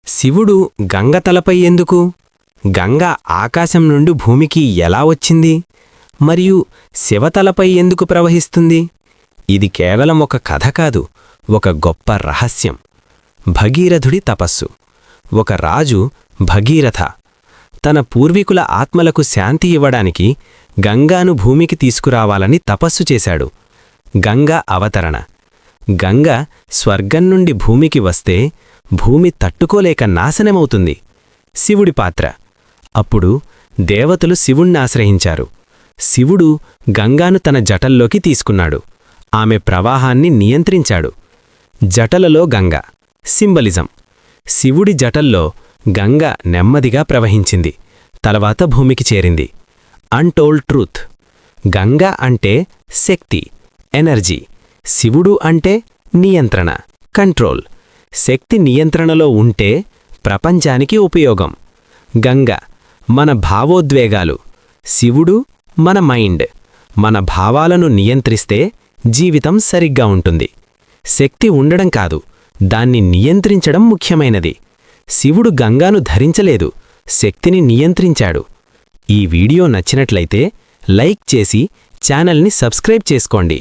శివుడు గంగ తలపై ఎందుకు? గంగ ఆకాశం నుండి భూమికి ఎలా వచ్చింది? మరియు శివతలపై ఎందుకు ప్రవహిస్తుంది? ఇది కేవలం ఒక కథ కాదు, ఒక గొప్ప రహస్యం. భగీరథుడి తపస్సు. ఒక రాజు భగీరథ తన పూర్వీకుల ఆత్మలకు శాంతి ఇవ్వడానికి గంగాను భూమికి తీసుకురావాలని తపస్సు చేశాడు. గంగా అవతరణ. గంగ స్వర్గం నుండి భూమికి వస్తే భూమి తట్టుకోలేక నాశనమవుతుంది. శివుడి పాత్ర. అప్పుడు దేవతలు శివుణ్ణాశ్రయించారు. శివుడు గంగాను తన జటల్లోకి తీసుకున్నాడు. ఆమె ప్రవాహాన్ని నియంత్రించాడు. జటలలో గంగ. సింబలిజం. శివుడి జటల్లో గంగ నెమ్మదిగా ప్రవహించింది. తర్వాత భూమికి చేరింది. Untold truth. గంగ అంటే శక్తి, ఎనర్జీ. శివుడు అంటే నియంత్రణ, కంట్రోల్. శక్తి నియంత్రణలో ఉంటే ప్రపంచానికి ఉపయోగం. గంగ మన భావోద్వేగాలు. శివుడు మన మైండ్. మన భావాలను నియంత్రిస్తే జీవితం సరిగ్గా ఉంటుంది. శక్తి ఉండడం కాదు, దాన్ని నియంత్రించడం ముఖ్యమైనది. శివుడు గంగాను ధరించలేదు, శక్తిని నియంత్రించాడు. ఈ వీడియో నచ్చినట్లయితే లైక్ చేసి ఛానల్ని సబ్స్క్రైబ్ చేసుకోండి.